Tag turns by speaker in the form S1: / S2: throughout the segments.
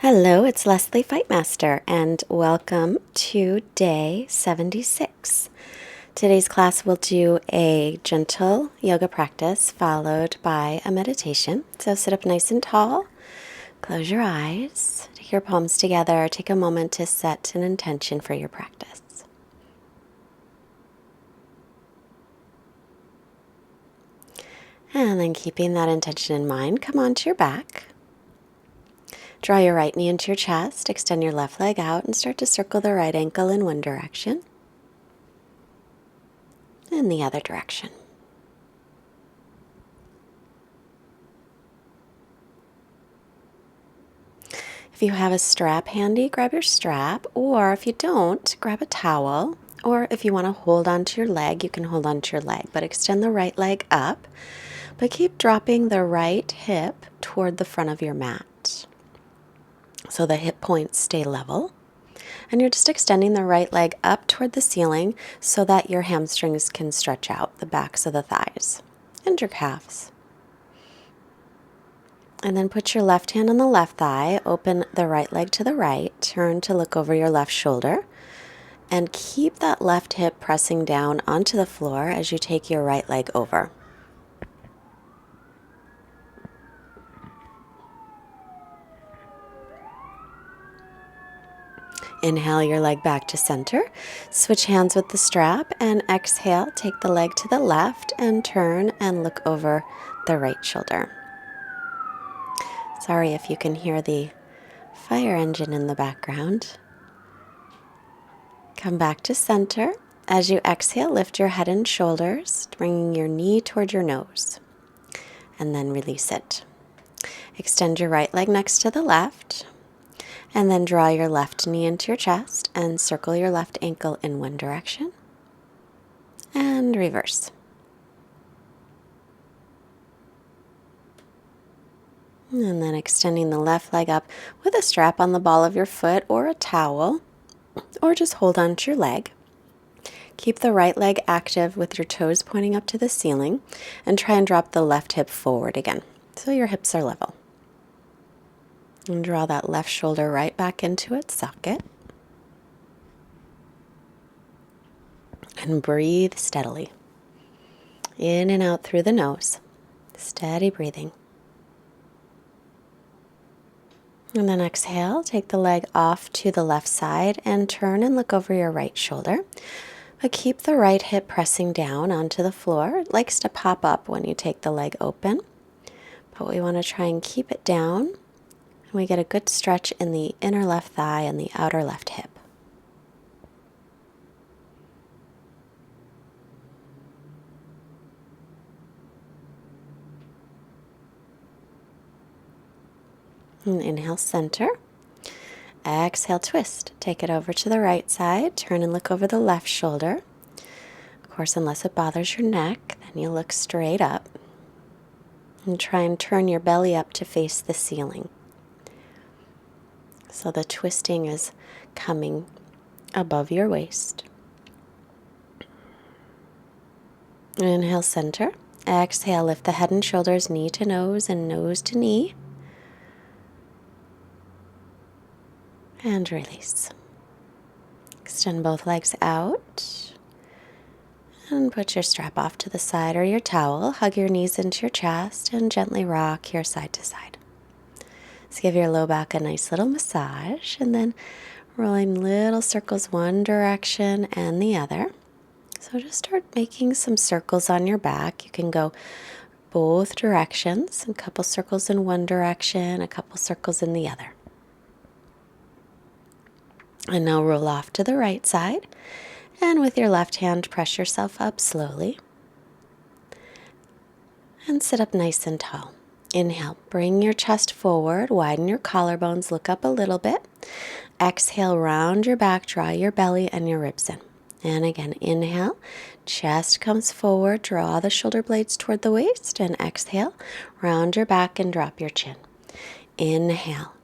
S1: Hello, it's Lesley Fightmaster, and welcome to day 76. Today's class will do a gentle yoga practice followed by a meditation. So sit up nice and tall, close your eyes, take your palms together, take a moment to set an intention for your practice. And then keeping that intention in mind, come onto your back. Draw your right knee into your chest, extend your left leg out, and start to circle the right ankle in one direction and the other direction. If you have a strap handy, grab your strap, or if you don't, grab a towel, or if you want to hold onto your leg, you can hold onto your leg, but extend the right leg up, but keep dropping the right hip toward the front of your mat. So the hip points stay level, and you're just extending the right leg up toward the ceiling so that your hamstrings can stretch out, the backs of the thighs and your calves. And then put your left hand on the left thigh, open the right leg to the right, turn to look over your left shoulder, and keep that left hip pressing down onto the floor as you take your right leg over. Inhale your leg back to center, switch hands with the strap, and exhale, take the leg to the left and turn and look over the right shoulder. Sorry if you can hear the fire engine in the background. Come back to center. As you exhale, lift your head and shoulders, bringing your knee toward your nose, and then release it. Extend your right leg next to the left, and then draw your left knee into your chest and circle your left ankle in one direction, and reverse. And then extending the left leg up with a strap on the ball of your foot or a towel, or just hold on to your leg. Keep the right leg active with your toes pointing up to the ceiling, and try and drop the left hip forward again so your hips are level. And draw that left shoulder right back into its socket. And breathe steadily. In and out through the nose. Steady breathing. And then exhale, take the leg off to the left side and turn and look over your right shoulder. But keep the right hip pressing down onto the floor. It likes to pop up when you take the leg open. But we want to try and keep it down. And we get a good stretch in the inner left thigh and the outer left hip. And inhale, center. Exhale, twist. Take it over to the right side. Turn and look over the left shoulder. Of course, unless it bothers your neck, then you look straight up. And try and turn your belly up to face the ceiling. So the twisting is coming above your waist. Inhale, center. Exhale, lift the head and shoulders knee to nose and nose to knee. And release. Extend both legs out. And put your strap off to the side or your towel. Hug your knees into your chest and gently rock your side to side. Let's give your low back a nice little massage, and then rolling little circles one direction and the other. So just start making some circles on your back. You can go both directions, a couple circles in one direction, a couple circles in the other. And now roll off to the right side, and with your left hand, press yourself up slowly. And sit up nice and tall. Inhale, bring your chest forward, widen your collarbones, look up a little bit. Exhale, round your back, draw your belly and your ribs in. And again, inhale, chest comes forward, draw the shoulder blades toward the waist, and exhale, round your back and drop your chin. Inhale,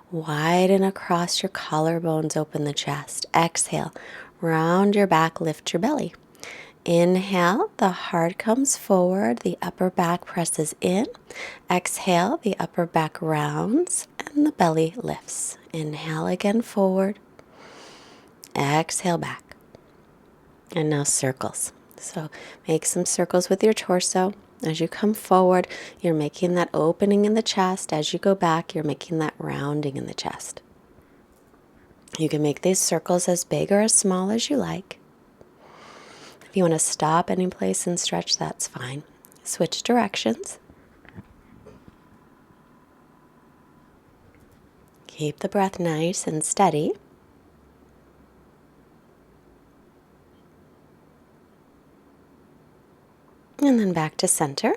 S1: widen across your collarbones, open the chest. Exhale, round your back, lift your belly. Inhale, the heart comes forward, the upper back presses in. Exhale, the upper back rounds, and and the belly lifts. Inhale again forward. Exhale back. And now circles. So make some circles with your torso. As you come forward, you're making that opening in the chest. As you go back, you're making that rounding in the chest. You can make these circles as big or as small as you like. If you want to stop any place and stretch, that's fine. Switch directions. Keep the breath nice and steady. And then back to center.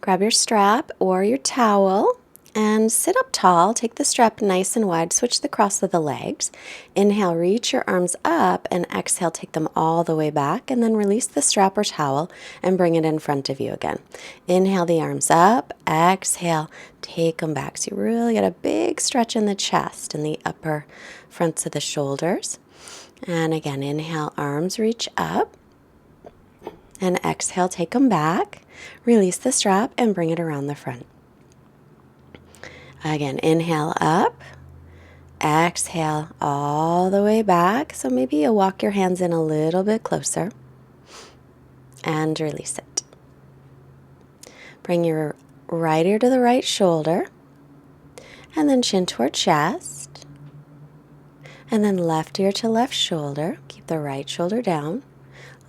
S1: Grab your strap or your towel and sit up tall. Take the strap nice and wide. Switch the cross of the legs. Inhale, reach your arms up, and exhale, take them all the way back. And then release the strap or towel and bring it in front of you again. Inhale the arms up. Exhale, take them back. So you really get a big stretch in the chest and the upper fronts of the shoulders. And again, inhale, arms reach up. And exhale, take them back. Release the strap and bring it around the front. Again, inhale up. Exhale all the way back. So maybe you'll walk your hands in a little bit closer. And release it. Bring your right ear to the right shoulder. And then chin toward chest. And then left ear to left shoulder. Keep the right shoulder down.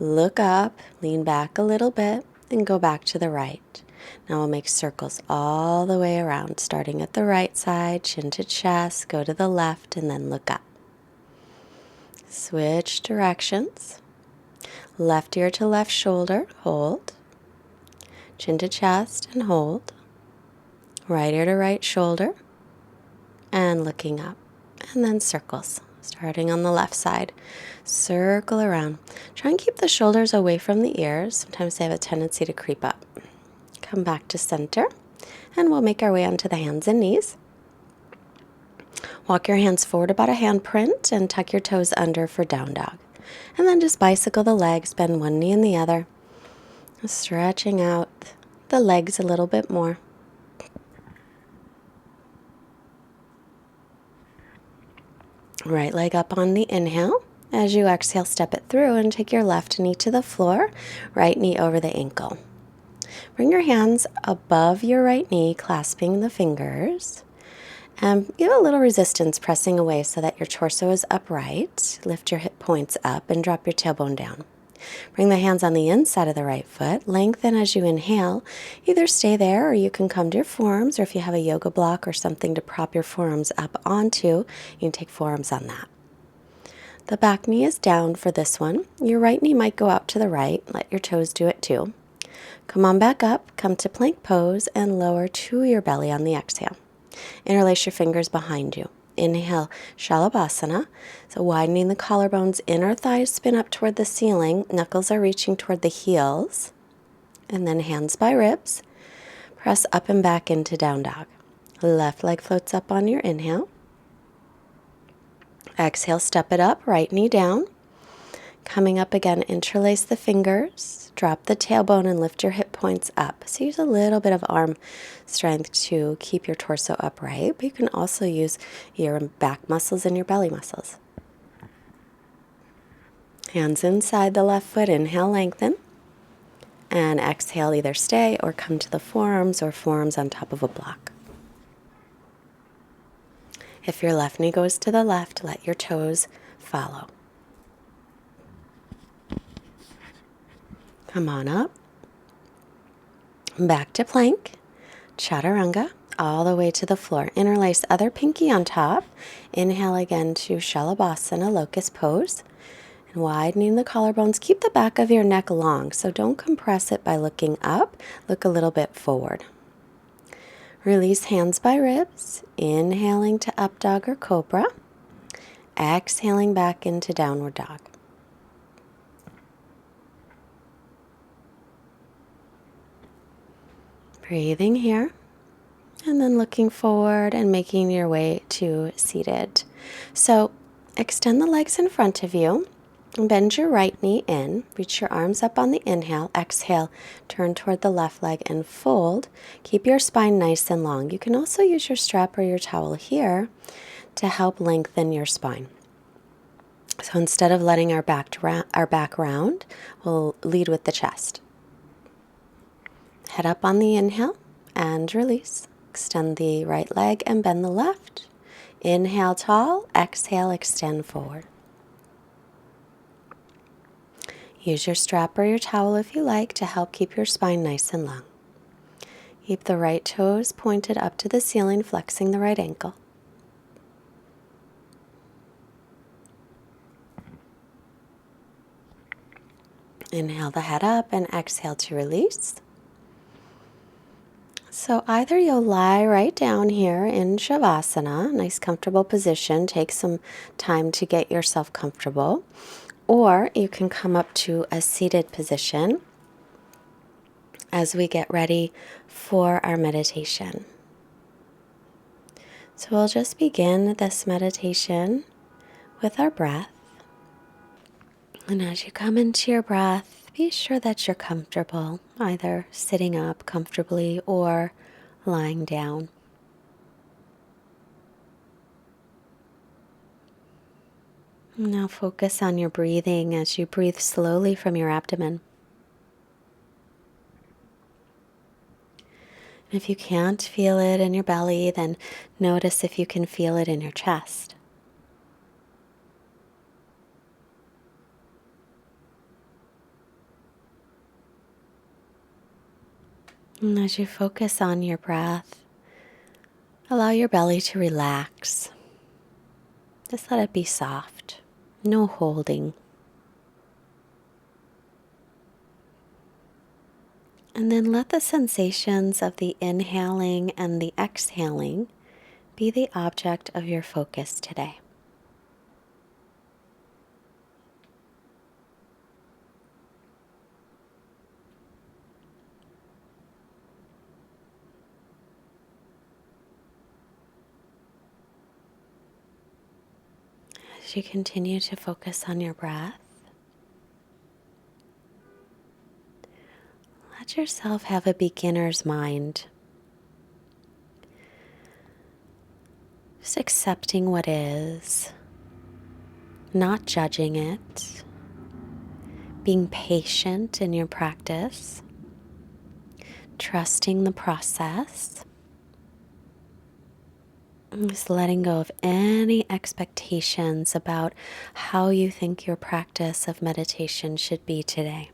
S1: Look up, lean back a little bit, and go back to the right. Now we'll make circles all the way around, starting at the right side, chin to chest, go to the left, and then look up. Switch directions. Left ear to left shoulder, hold. Chin to chest, and hold. Right ear to right shoulder, and looking up. And then circles. Starting on the left side, circle around. Try and keep the shoulders away from the ears. Sometimes they have a tendency to creep up. Come back to center, and we'll make our way onto the hands and knees. Walk your hands forward about a handprint and tuck your toes under for down dog. And then just bicycle the legs, bend one knee and the other. Stretching out the legs a little bit more. Right leg up on the inhale. As you exhale, step it through and take your left knee to the floor, right knee over the ankle. Bring your hands above your right knee, clasping the fingers. And give a little resistance, pressing away so that your torso is upright. Lift your hip points up and drop your tailbone down. Bring the hands on the inside of the right foot. Lengthen as you inhale. Either stay there or you can come to your forearms, or if you have a yoga block or something to prop your forearms up onto, you can take forearms on that. The back knee is down for this one. Your right knee might go out to the right. Let your toes do it too. Come on back up, come to plank pose, and lower to your belly on the exhale. Interlace your fingers behind you. Inhale, Shalabhasana. So widening the collarbones, inner thighs spin up toward the ceiling. Knuckles are reaching toward the heels. And then hands by ribs. Press up and back into down dog. Left leg floats up on your inhale. Exhale, step it up, right knee down. Coming up again, interlace the fingers. Drop the tailbone and lift your hip points up. So use a little bit of arm strength to keep your torso upright, but you can also use your back muscles and your belly muscles. Hands inside the left foot, inhale, lengthen. And exhale, either stay or come to the forearms or forearms on top of a block. If your left knee goes to the left, let your toes follow. Come on up. Back to plank. Chaturanga. All the way to the floor. Interlace other pinky on top. Inhale again to Shalabhasana, locust pose. And widening the collarbones. Keep the back of your neck long, so don't compress it by looking up. Look a little bit forward. Release hands by ribs. Inhaling to up dog or cobra. Exhaling back into downward dog. Breathing here, and then looking forward and making your way to seated. So extend the legs in front of you. Bend your right knee in, reach your arms up on the inhale, exhale, turn toward the left leg and fold. Keep your spine nice and long. You can also use your strap or your towel here to help lengthen your spine. So instead of letting our back round, we'll lead with the chest. Head up on the inhale and release. Extend the right leg and bend the left. Inhale tall, exhale, extend forward. Use your strap or your towel if you like to help keep your spine nice and long. Keep the right toes pointed up to the ceiling, flexing the right ankle. Inhale the head up and exhale to release. So either you'll lie right down here in Shavasana, nice comfortable position, take some time to get yourself comfortable, or you can come up to a seated position as we get ready for our meditation. So we'll just begin this meditation with our breath. And as you come into your breath, be sure that you're comfortable, either sitting up comfortably or lying down. Now focus on your breathing as you breathe slowly from your abdomen. If you can't feel it in your belly, then notice if you can feel it in your chest. And as you focus on your breath, allow your belly to relax. Just let it be soft, no holding. And then let the sensations of the inhaling and the exhaling be the object of your focus today. As you continue to focus on your breath, let yourself have a beginner's mind. Just accepting what is, not judging it, being patient in your practice, trusting the process, and just letting go of any expectations about how you think your practice of meditation should be today.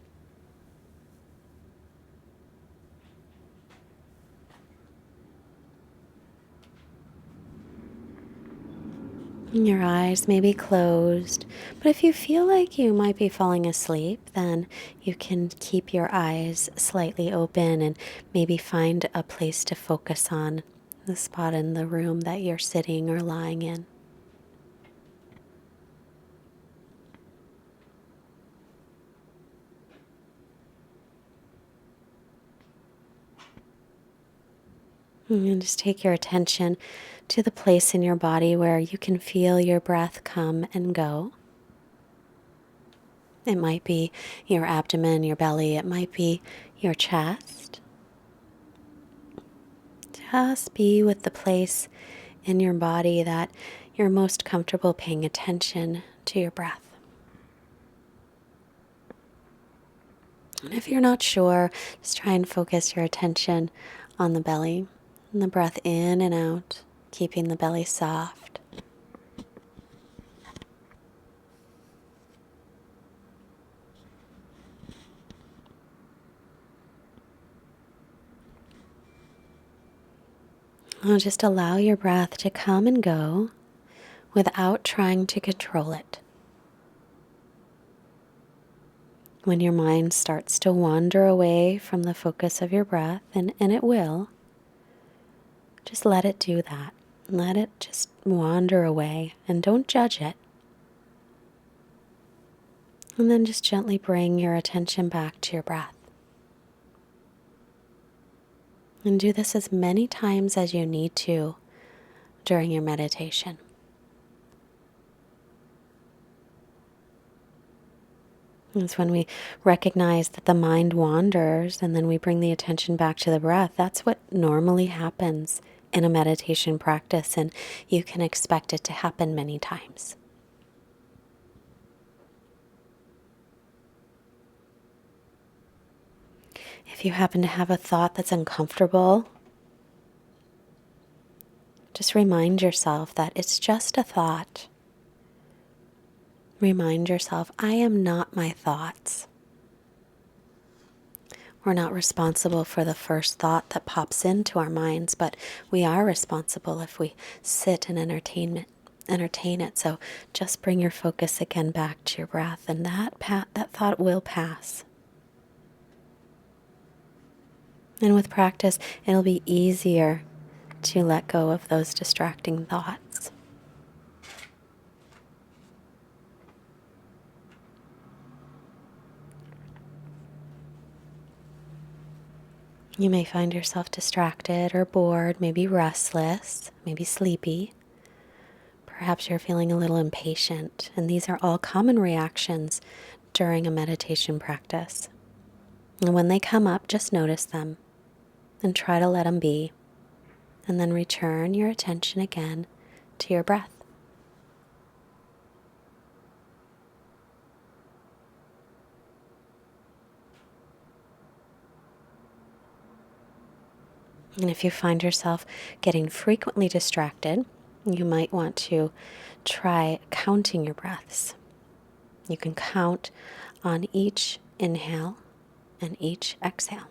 S1: Your eyes may be closed, but if you feel like you might be falling asleep, then you can keep your eyes slightly open and maybe find a place to focus on, the spot in the room that you're sitting or lying in. And just take your attention to the place in your body where you can feel your breath come and go. It might be your abdomen, your belly, it might be your chest. Just be with the place in your body that you're most comfortable paying attention to your breath. And if you're not sure, just try and focus your attention on the belly and the breath in and out, keeping the belly soft. Now just allow your breath to come and go without trying to control it. When your mind starts to wander away from the focus of your breath, and it will, just let it do that. Let it just wander away and don't judge it. And then just gently bring your attention back to your breath. And do this as many times as you need to during your meditation. It's when we recognize that the mind wanders and then we bring the attention back to the breath. That's what normally happens in a meditation practice, and you can expect it to happen many times. If you happen to have a thought that's uncomfortable, just remind yourself that it's just a thought. Remind yourself, I am not my thoughts. We're not responsible for the first thought that pops into our minds, but we are responsible if we sit and entertain it. So just bring your focus again back to your breath, and that thought will pass. And with practice, it'll be easier to let go of those distracting thoughts. You may find yourself distracted or bored, maybe restless, maybe sleepy. Perhaps you're feeling a little impatient, and these are all common reactions during a meditation practice. And when they come up, just notice them and try to let them be, and then return your attention again to your breath. And if you find yourself getting frequently distracted, you might want to try counting your breaths. You can count on each inhale and each exhale.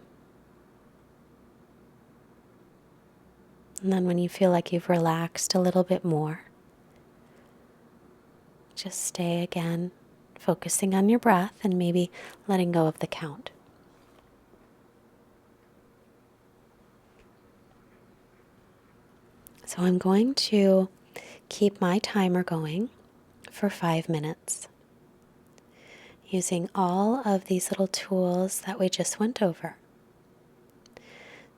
S1: And then when you feel like you've relaxed a little bit more, just stay again, focusing on your breath and maybe letting go of the count. So I'm going to keep my timer going for 5 minutes using all of these little tools that we just went over.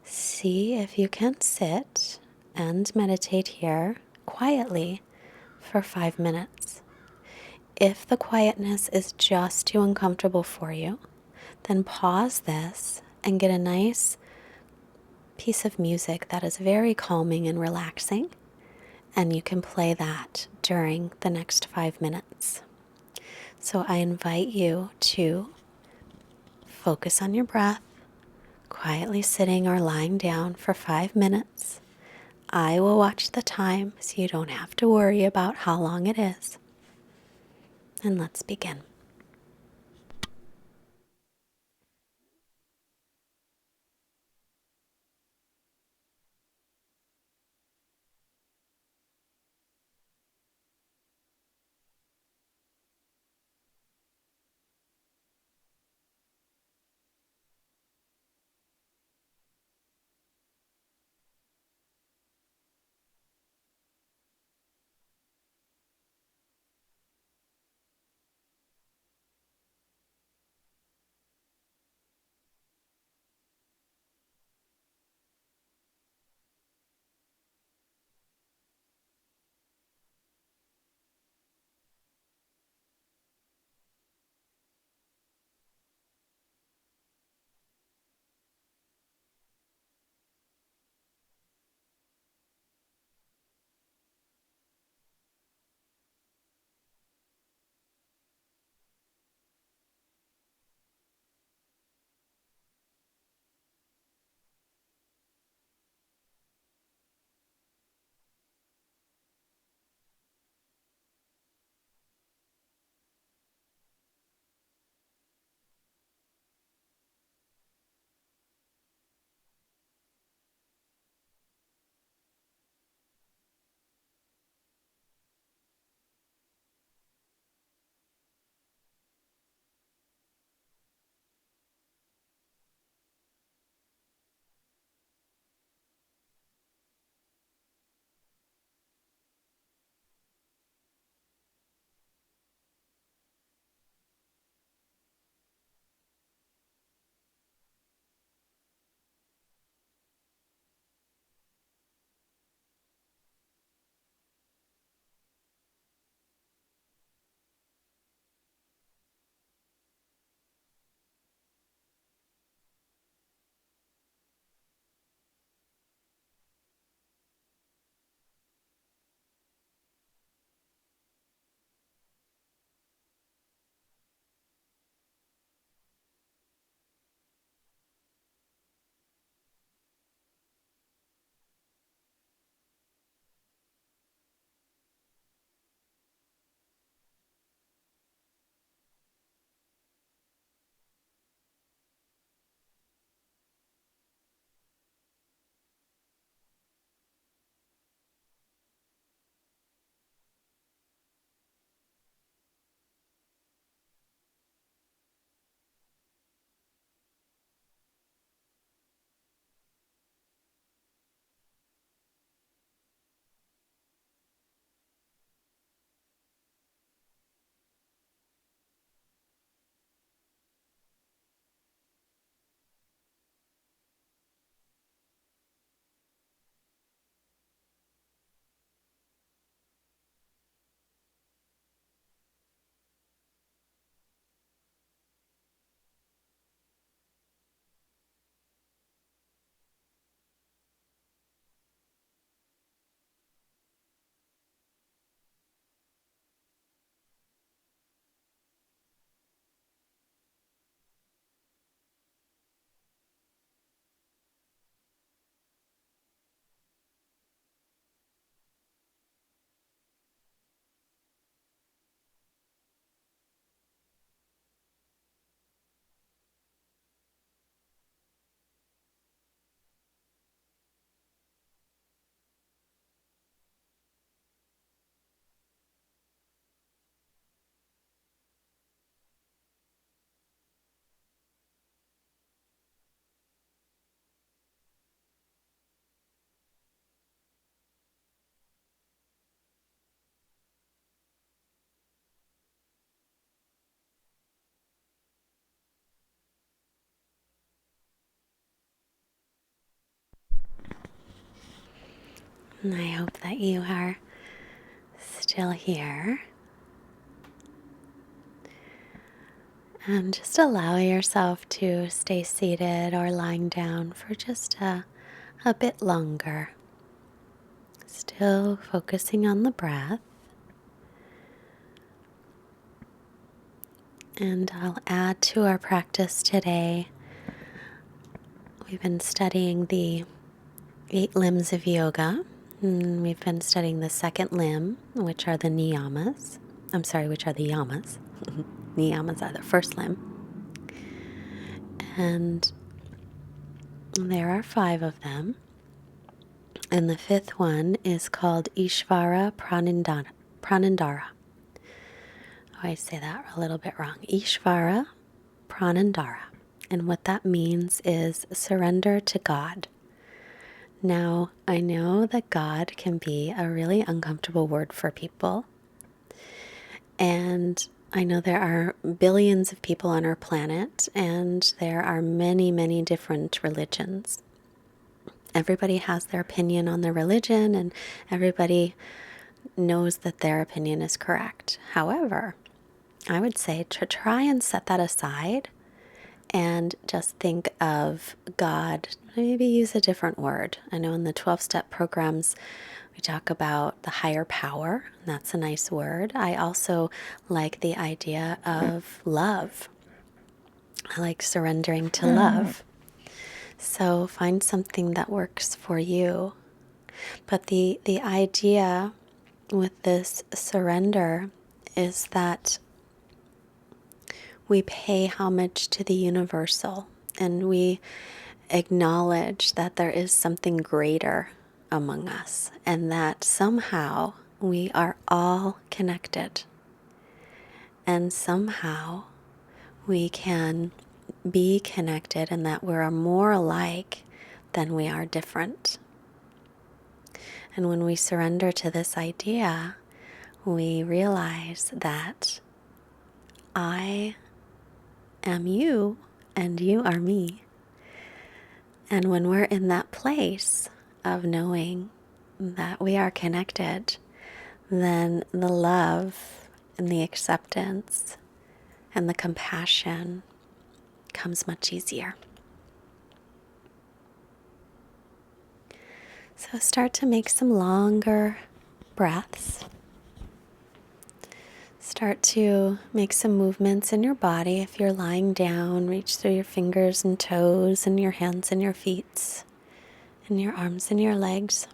S1: See if you can sit and meditate here quietly for 5 minutes. If the quietness is just too uncomfortable for you, then pause this and get a nice piece of music that is very calming and relaxing, and you can play that during the next 5 minutes. So I invite you to focus on your breath, quietly sitting or lying down for 5 minutes. I will watch the time so you don't have to worry about how long it is. And let's begin. And I hope that you are still here. And just allow yourself to stay seated or lying down for just a bit longer. Still focusing on the breath. And I'll add to our practice today. We've been studying the 8 limbs of yoga. And we've been studying the second limb, which are the niyamas. Which are the yamas. Niyamas are the first limb. And there are 5 of them. And the 5th one is called Ishvara Pranandara. I say that a little bit wrong. Ishvara Pranandara. And what that means is surrender to God. Now, I know that God can be a really uncomfortable word for people. And I know there are billions of people on our planet, and there are many, many different religions. Everybody has their opinion on their religion, and everybody knows that their opinion is correct. However, I would say to try and set that aside and just think of God. Maybe use a different word. I know in the 12-step programs, we talk about the higher power. And that's a nice word. I also like the idea of love. I like surrendering to love. So find something that works for you. But the idea with this surrender is that we pay homage to the universal, and we acknowledge that there is something greater among us, and that somehow we are all connected, and somehow we can be connected, and that we're more alike than we are different. And when we surrender to this idea, we realize that I am you and you are me. And when we're in that place of knowing that we are connected, then the love and the acceptance and the compassion comes much easier. So start to make some longer breaths. Start to make some movements in your body. If you're lying down, reach through your fingers and toes and your hands and your feet and your arms and your legs.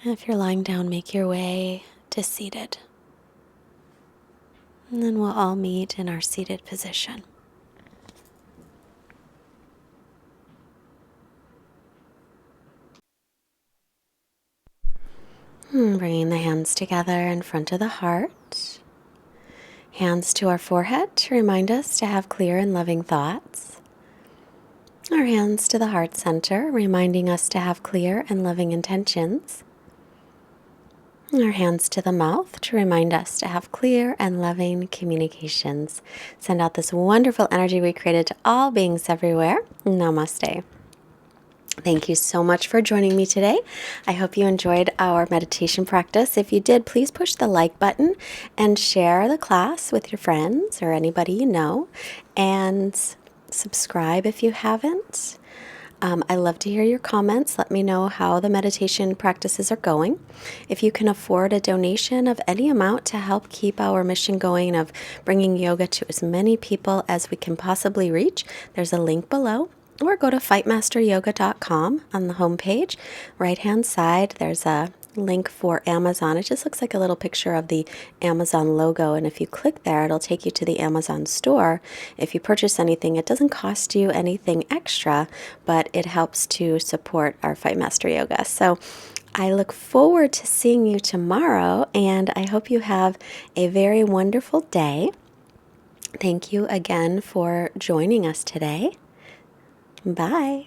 S1: And if you're lying down, make your way to seated. And then we'll all meet in our seated position. Bringing the hands together in front of the heart. Hands to our forehead to remind us to have clear and loving thoughts. Our hands to the heart center, reminding us to have clear and loving intentions. Our hands to the mouth to remind us to have clear and loving communications. Send out this wonderful energy we created to all beings everywhere. Namaste. Thank you so much for joining me today. I hope you enjoyed our meditation practice. If you did, please push the like button and share the class with your friends or anybody you know. And subscribe if you haven't. I love to hear your comments. Let me know how the meditation practices are going. If you can afford a donation of any amount to help keep our mission going of bringing yoga to as many people as we can possibly reach, there's a link below. Or go to fightmasteryoga.com on the homepage. Right-hand side, there's a link for Amazon. It just looks like a little picture of the Amazon logo, and if you click there, it'll take you to the Amazon store. If you purchase anything, it doesn't cost you anything extra, but it helps to support our Fightmaster Yoga. So I look forward to seeing you tomorrow, and I hope you have a very wonderful day. Thank you again for joining us today. Bye.